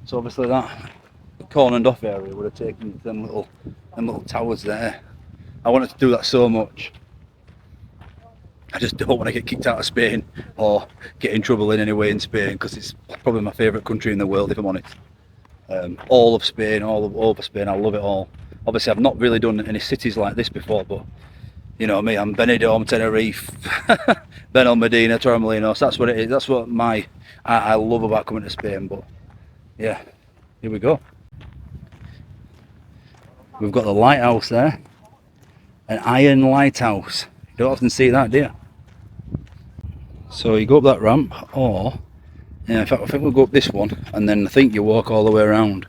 So obviously that cornered off area would have taken me to them little towers there. I wanted to do that so much. I just don't want to get kicked out of Spain or get in trouble in any way in Spain, because it's probably my favourite country in the world, if I'm honest. All of Spain, all over Spain, I love it all. Obviously I've not really done any cities like this before, but you know me, I'm Benidorm, Tenerife, Benalmádena, Torremolinos, that's what it is. That's what I love about coming to Spain. But yeah, here we go. We've got the lighthouse there, an iron lighthouse. You don't often see that, do you? So you go up that ramp, or yeah, in fact I think we'll go up this one, and then I think you walk all the way around.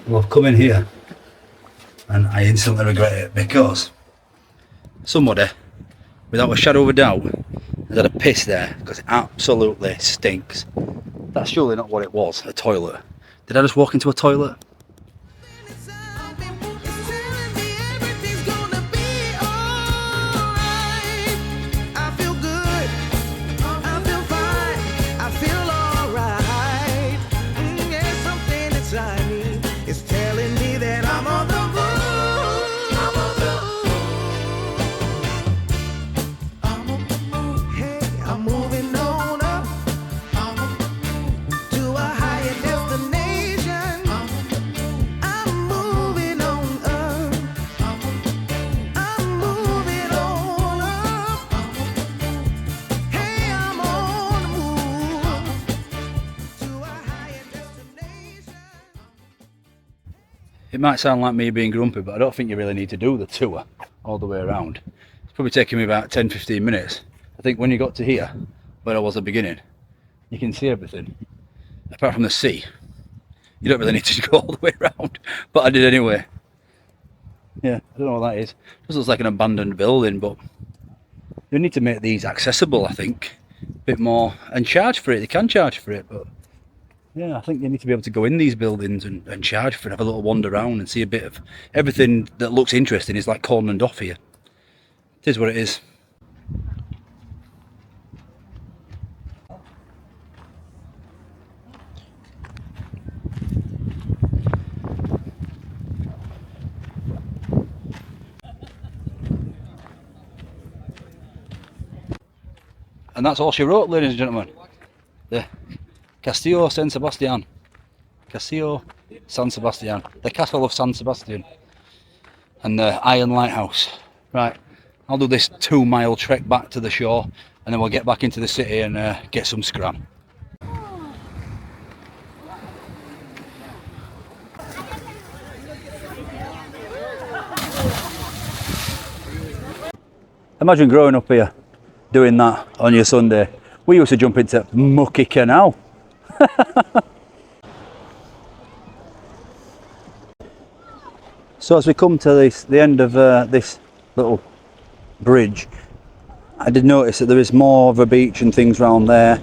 Well, I've come in here and I instantly regret it, because somebody, without a shadow of a doubt, has had a piss there, because it absolutely stinks. That's surely not what it was, a toilet. Did I just walk into a toilet? It might sound like me being grumpy, but I don't think you really need to do the tour all the way around. It's probably taking me about 10-15 minutes. I think when you got to here, where I was at the beginning, you can see everything. Apart from the sea, you don't really need to go all the way around, but I did anyway. Yeah, I don't know what that is. It just looks like an abandoned building, but you need to make these accessible, I think, a bit more, and charge for it. They can charge for it, but yeah, I think you need to be able to go in these buildings and charge for it, have a little wander around and see a bit of everything that looks interesting is like cornered off here. It is what it is. And that's all she wrote, ladies and gentlemen. The Castillo de San Sebastian. Castillo San Sebastian. The Castle of San Sebastian. And the Iron Lighthouse. Right, I'll do this 2-mile trek back to the shore, and then we'll get back into the city and get some scram. Imagine growing up here, doing that on your Sunday. We used to jump into mucky canal. So as we come to the end of this little bridge, I did notice that there is more of a beach and things around there,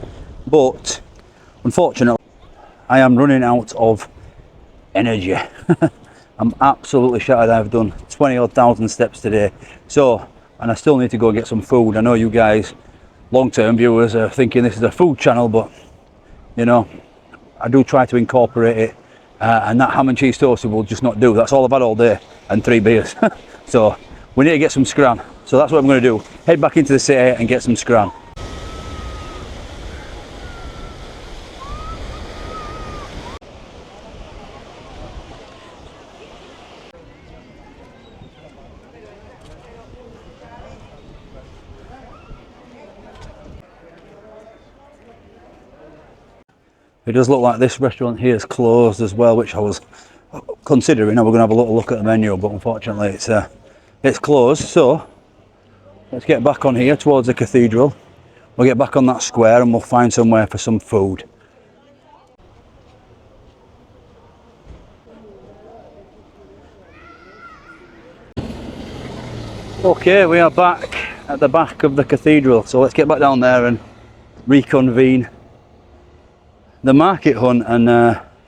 but unfortunately I am running out of energy. I'm absolutely shattered. I've done 20,000 steps today, and I still need to go get some food. I know you guys, long-term viewers, are thinking this is a food channel, but you know, I do try to incorporate it, and that ham and cheese toasted will just not do. That's all I've had all day, and 3 beers. So we need to get some scran. So that's what I'm going to do, head back into the city and get some scran. It does look like this restaurant here is closed as well, which I was considering. I was going to have a little look at the menu, but unfortunately it's closed. So let's get back on here towards the cathedral. We'll get back on that square and we'll find somewhere for some food. Okay, we are back at the back of the cathedral. So let's get back down there and reconvene the market hunt. And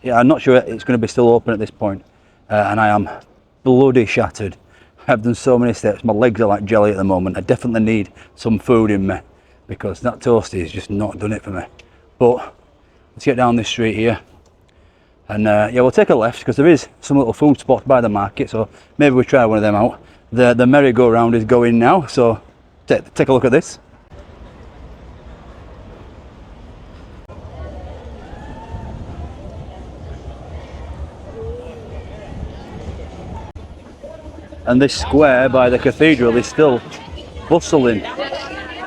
yeah, I'm not sure it's going to be still open at this point, and I am bloody shattered. I've done so many steps, my legs are like jelly at the moment. I definitely need some food in me, because that toasty has just not done it for me. But let's get down this street here, and yeah, we'll take a left because there is some little food spots by the market, so maybe we try one of them out. The merry-go-round is going now, so take a look at this. And this square by the cathedral is still bustling.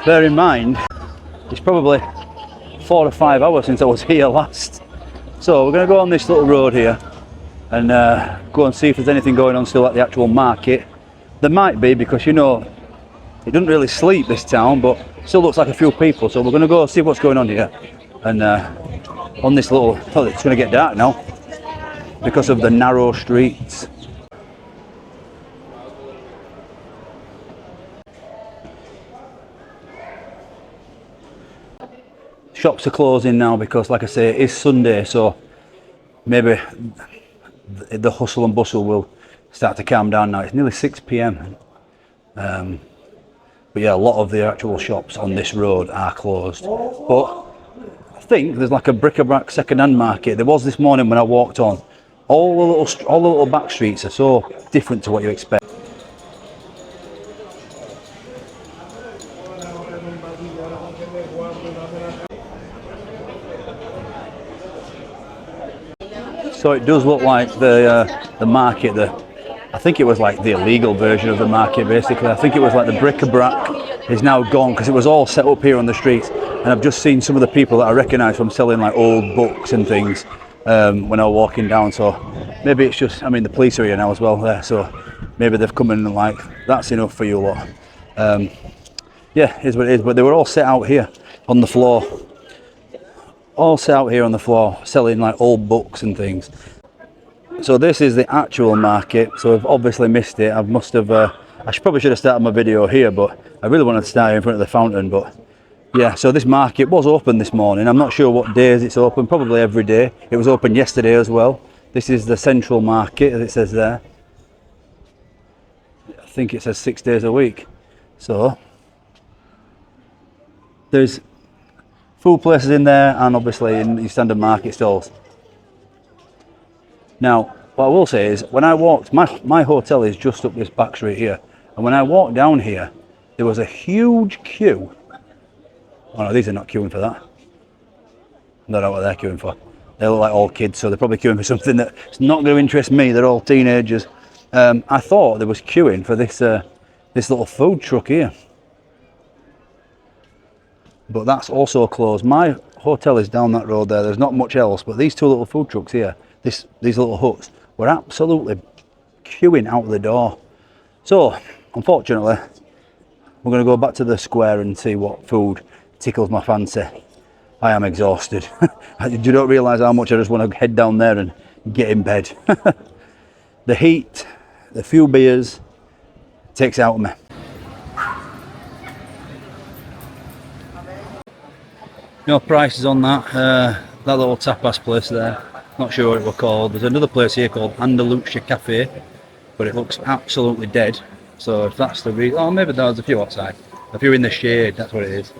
Bear in mind, it's probably 4 or 5 hours since I was here last. So we're going to go on this little road here and go and see if there's anything going on still at the actual market. There might be, because you know, it doesn't really sleep, this town, but still looks like a few people. So we're going to go see what's going on here. And on this little, oh, it's going to get dark now because of the narrow streets. Shops are closing now because, like I say, it is Sunday, so maybe the hustle and bustle will start to calm down now. It's nearly 6 p.m. But yeah, a lot of the actual shops on this road are closed. But I think there's like a bric-a-brac second-hand market. There was this morning when I walked on. All the little back streets are so different to what you expect. So it does look like the market, I think it was like the illegal version of the market basically. I think it was like the bric-a-brac is now gone because it was all set up here on the streets, and I've just seen some of the people that I recognise from selling like old books and things when I was walking down. So maybe it's just, I mean, the police are here now as well there, so maybe they've come in and like, that's enough for you lot. Yeah, it is what it is, but they were all set out here on the floor. All set out here on the floor selling like old books and things. So this is the actual market, so I've obviously missed it. I probably should have started my video here, but I really wanted to start in front of the fountain. But yeah, so this market was open this morning. I'm not sure what days it's open, probably every day. It was open yesterday as well. This is the central market, as it says there. I think it says 6 days a week. So there's food places in there, and obviously in your standard market stalls. Now, what I will say is, when I walked, my hotel is just up this back street here, and when I walked down here, there was a huge queue Oh no, these are not queuing for that. I don't know what they're queuing for. They look like all kids, so they're probably queuing for something that's not going to interest me. They're all teenagers. I thought there was queuing for this this little food truck here, but that's also closed. My hotel is down that road there. There's not much else, but these two little food trucks here, these little huts, were absolutely queuing out the door. So, unfortunately, we're going to go back to the square and see what food tickles my fancy. I am exhausted. You don't realise how much I just want to head down there and get in bed. The heat, the few beers, takes out of me. No prices on that little tapas place there. Not sure what it was called. There's another place here called Andalusia Cafe, but it looks absolutely dead. So if that's the reason, oh, maybe there's a few outside. A few in the shade, that's what it is.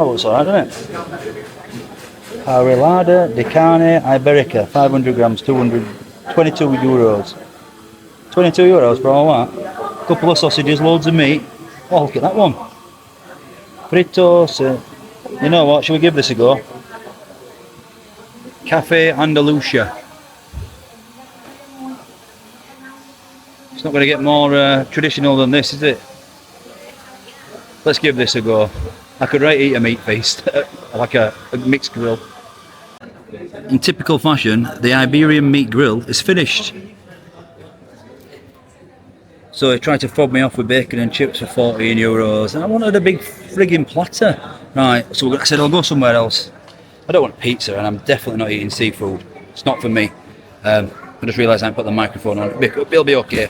Oh, it's alright, isn't it? Arrelada de carne iberica, 500 grams, 22 euros. 22 euros for all that. Couple of sausages, loads of meat. Oh, look at that one. Fritos. You know what, shall we give this a go? Cafe Andalusia. It's not going to get more traditional than this, is it? Let's give this a go. I could eat a meat feast, like a mixed grill. In typical fashion, the Iberian meat grill is finished. So he tried to fob me off with bacon and chips for 14 euros, and I wanted a big frigging platter. Right, so I said I'll go somewhere else. I don't want pizza, and I'm definitely not eating seafood. It's not for me. I just realised I haven't put the microphone on. It'll be okay.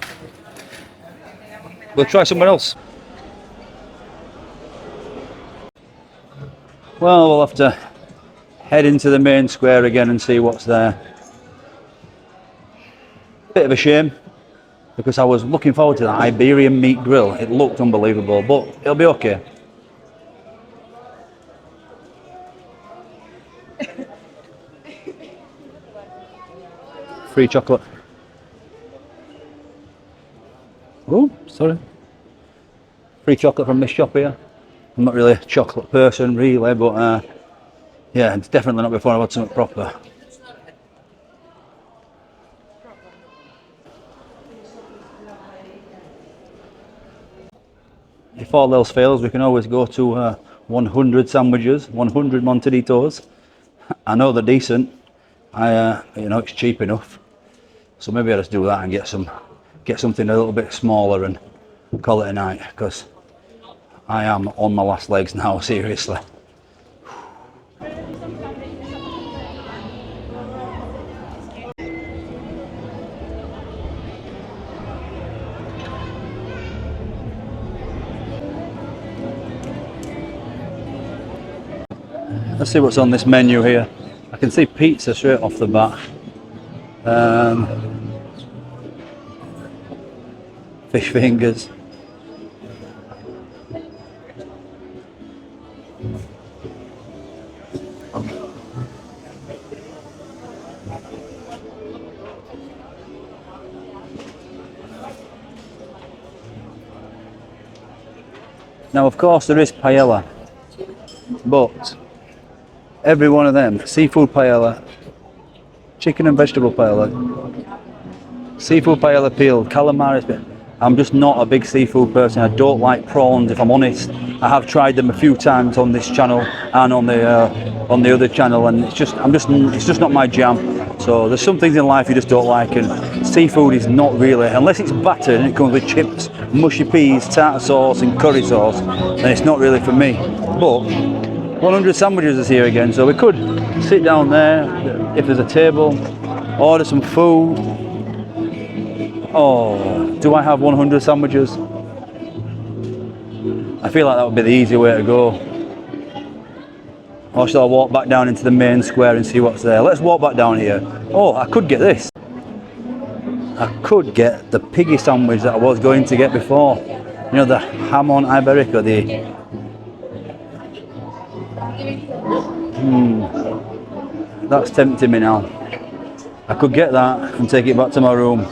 We'll try somewhere else. Well, we'll have to head into the main square again and see what's there. Bit of a shame, because I was looking forward to that Iberian meat grill. It looked unbelievable, but it'll be okay. Free chocolate. Oh, sorry. Free chocolate from this shop here. I'm not really a chocolate person, really, but yeah, it's definitely not before I've had something proper. If all else fails, we can always go to 100 sandwiches, 100 Montaditos. I know they're decent. You know, it's cheap enough. So maybe I'll just do that and get something a little bit smaller and call it a night, because I am on my last legs now, seriously. Let's see what's on this menu here. I can see pizza straight off the bat. Fish fingers. Now, of course, there is paella, but every one of them, seafood paella, chicken and vegetable paella, seafood paella peeled, calamari. I'm just not a big seafood person. I don't like prawns, if I'm honest. I have tried them a few times on this channel and on the other channel, and it's just not my jam. So there's some things in life you just don't like, and seafood is not really, unless it's battered and it comes with chips, mushy peas, tartar sauce and curry sauce, then it's not really for me. But 100 sandwiches is here again, so we could sit down there if there's a table, order some food. Oh, do I have 100 sandwiches? I feel like that would be the easy way to go. Or shall I walk back down into the main square and see what's there? Let's walk back down here. Oh, I could get this. I could get the piggy sandwich that I was going to get before. You know, the jamon iberico, That's tempting me now. I could get that and take it back to my room.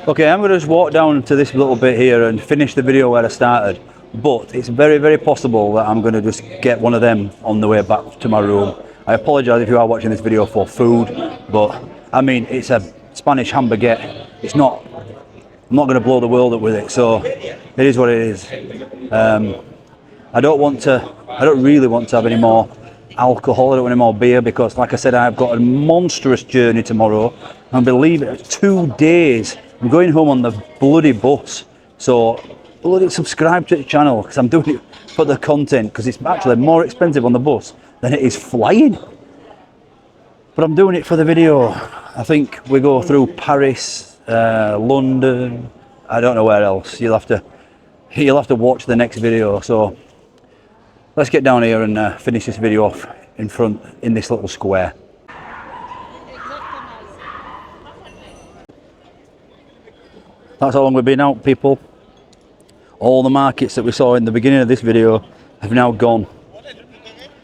Okay, I'm going to just walk down to this little bit here and finish the video where I started. But it's very, very possible that I'm going to just get one of them on the way back to my room. I apologise if you are watching this video for food, but I mean, it's a Spanish hamburguette. It's not, I'm not going to blow the world up with it, so it is what it is. I don't really want to have any more alcohol, I don't want any more beer, because like I said, I've got a monstrous journey tomorrow, and believe it, 2 days. I'm going home on the bloody bus, so bloody subscribe to the channel, because I'm doing it for the content, because it's actually more expensive on the bus than it is flying. But I'm doing it for the video. I think we go through Paris, London, I don't know where else. You'll have to watch the next video. So let's get down here and finish this video off in front in this little square. That's how long we've been out, people. All the markets that we saw in the beginning of this video have now gone.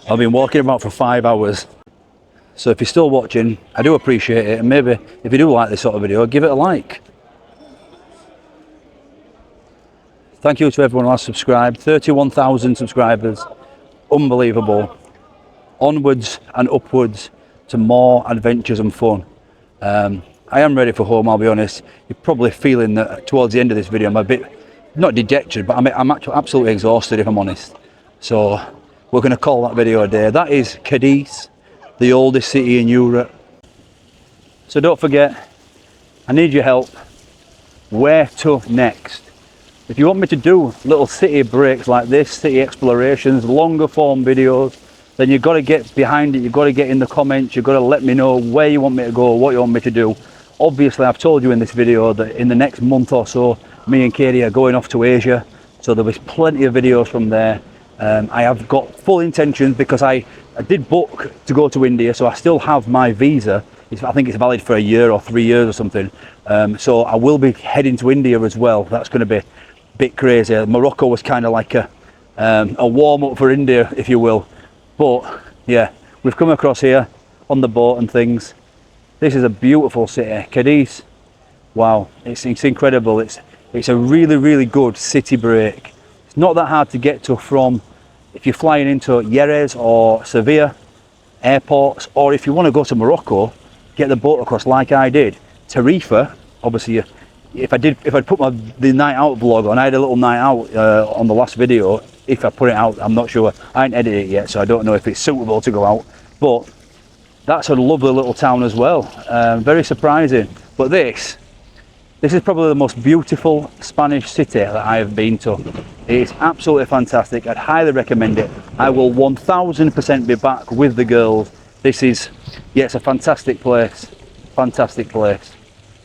I've been walking about for 5 hours. So if you're still watching, I do appreciate it, and maybe if you do like this sort of video, give it a like. Thank you to everyone who has subscribed. 31,000 subscribers. Unbelievable. Onwards and upwards to more adventures and fun. I am ready for home, I'll be honest. You're probably feeling that towards the end of this video I'm a bit, not dejected, but I'm actually absolutely exhausted if I'm honest. So we're going to call that video a day. That is Cadiz, the oldest city in Europe. So don't forget, I need your help. Where to next? If you want me to do little city breaks like this, city explorations, longer form videos, then you've got to get behind it, you've got to get in the comments, you've got to let me know where you want me to go, what you want me to do. Obviously, I've told you in this video that in the next month or so, me and Katie are going off to Asia, so there'll be plenty of videos from there. I have got full intentions, because I did book to go to India, so I still have my visa. I think it's valid for a year or 3 years or something. So I will be heading to India as well. That's going to be a bit crazy. Morocco was kind of like a warm-up for India, if you will. But yeah, we've come across here on the boat and things. This is a beautiful city, Cadiz. Wow, it's incredible. It's a really, really good city break. It's not that hard to get to from, if you're flying into Jerez or Sevilla airports, or if you want to go to Morocco, get the boat across like I did. Tarifa, obviously, if I'd put the night out vlog on, I had a little night out on the last video. If I put it out, I'm not sure. I ain't edited it yet, so I don't know if it's suitable to go out. But that's a lovely little town as well. Very surprising. But this is probably the most beautiful Spanish city that I have been to. It's absolutely fantastic. I'd highly recommend it. I will 1000% be back with the girls. This is, yeah, it's a fantastic place. Fantastic place.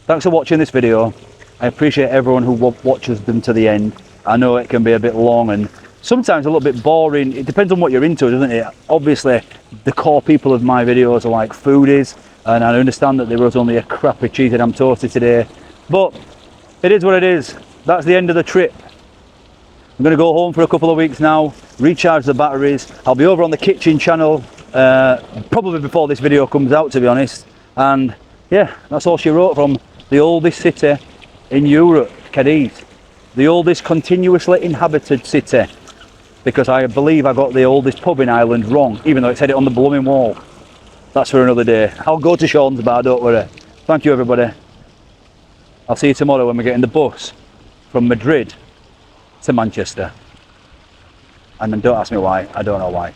Thanks for watching this video. I appreciate everyone who watches them to the end. I know it can be a bit long and sometimes a little bit boring. It depends on what you're into, doesn't it? Obviously, the core people of my videos are like foodies, and I understand that there was only a crappy cheese and ham toasty today, but it is what it is. That's the end of the trip. I'm going to go home for a couple of weeks now, recharge the batteries. I'll be over on the kitchen channel probably before this video comes out, to be honest. And yeah, that's all she wrote from the oldest city in Europe, Cadiz. The oldest continuously inhabited city, because I believe I got the oldest pub in Ireland wrong, even though it said it on the blooming wall. That's for another day. I'll go to Sean's bar, don't worry. Thank you, everybody. I'll see you tomorrow when we get in the bus from Madrid to Manchester. And then don't ask me why, I don't know why.